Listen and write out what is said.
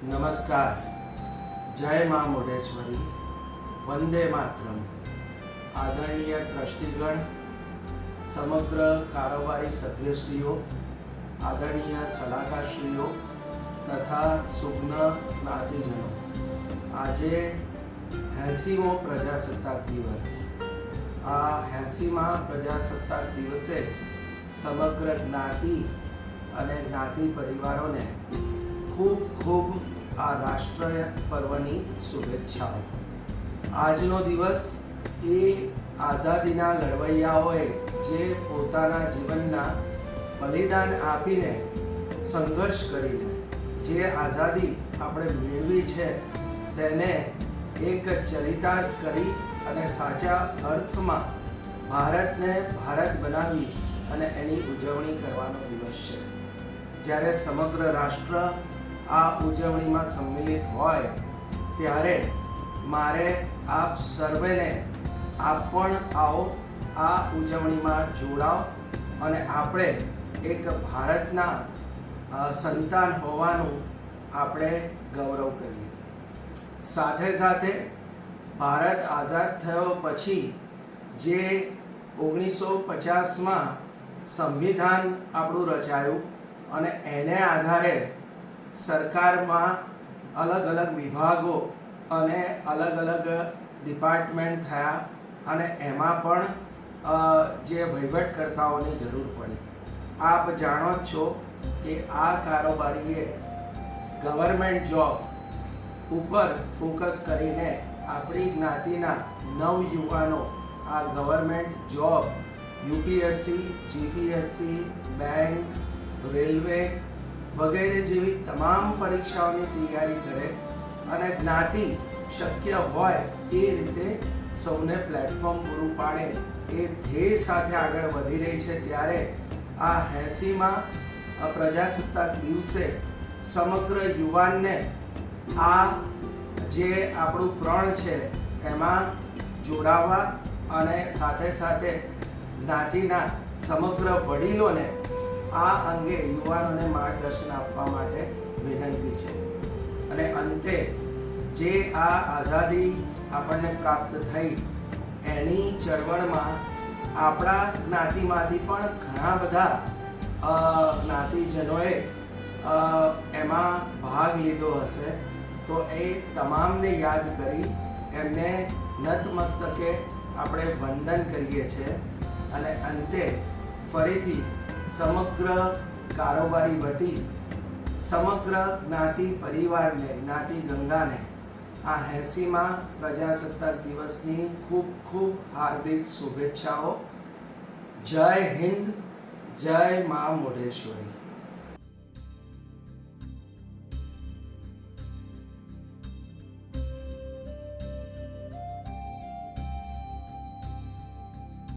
नमस्कार। जय मां मुंडेश्वरी। वंदे मातरम। आदरणीय ट्रस्टीगण, समग्र कारोबारी सभ्यश्रीओ, आदरणीय सलाहकारश्रीओ तथा सुज्ञ ज्ञातिजनों, આજે 80મો પ્રજાસત્તાક દિવસ। આ 80મા પ્રજાસત્તાક દિવસે સમગ્ર જ્ઞાતિ અને જ્ઞાતિ પરિવારોને ખૂબ ખૂબ આ રાષ્ટ્રીય પર્વની શુભેચ્છાઓ। આજનો દિવસ એ આઝાદીના લડવૈયાઓએ જે પોતાના જીવનના બલિદાન આપીને સંઘર્ષ કરીને જે આઝાદી આપણે મેળવી છે તેને એક ચરિતાર્થ કરી અને સાચા અર્થમાં ભારતને ભારત બનાવી અને એની ઉજવણી કરવાનો દિવસ છે। જ્યારે સમગ્ર રાષ્ટ્ર આ ઉજવણીમાં સંમિલિત હોય ત્યારે મારે આપ સર્વેને આપ પણ આવો, આ ઉજવણીમાં જોડાઓ અને આપણે એક ભારતના સંતાન હોવાનું આપણે ગૌરવ કરીએ। સાથે સાથે ભારત આઝાદ થયો પછી જે 1950માં સંવિધાન આપણું રચાયું અને એને આધારે સરકારમાં અલગ અલગ વિભાગો અને અલગ અલગ ડિપાર્ટમેન્ટ થયા અને એમાં પણ જે વહીવટકર્તાઓની જરૂર પડી। આપ જાણો જ છો કે આ કારોબારીએ ગવર્મેન્ટ જોબ ઉપર ફોકસ કરીને આપણી જ્ઞાતિના નવયુવાનો આ government job UPSC, GPSC, bank, railway વગેરે જેવી તમામ પરીક્ષાઓની તૈયારી કરે અને જ્ઞાતિ શક્ય હોય એ રીતે સૌને પ્લેટફોર્મ પૂરું પાડે એ ધ્યેય સાથે આગળ વધી રહી છે। ત્યારે આ 80મા પ્રજાસત્તાક દિવસે સમગ્ર યુવાનને આ જે આપણું પ્રણ છે એમાં જોડાવા અને સાથે સાથે જ્ઞાતિના સમગ્ર વડીલોને આ અંગે યુવાનોને માર્ગદર્શન આપવા માટે વિનંતી છે। અને અંતે જે આ આઝાદી આપણને પ્રાપ્ત થઈ એની ચળવળમાં આપણા જ્ઞાતિમાંથી પણ ઘણા બધા જ્ઞાતિજનોએ એમાં ભાગ લીધો હશે, તો એ તમામને યાદ કરી એમને નતમસ્તકે આપણે વંદન કરીએ છીએ। અને અંતે ફરીથી સમગ્ર કારોબારી વતી સમગ્ર જ્ઞાતિ પરિવારને, જ્ઞાતિ ગંગાને આ 80મા પ્રજાસત્તાક દિવસની ખૂબ ખૂબ હાર્દિક શુભેચ્છાઓ। જય હિન્દ, જય મા મુંડેશ્વરી।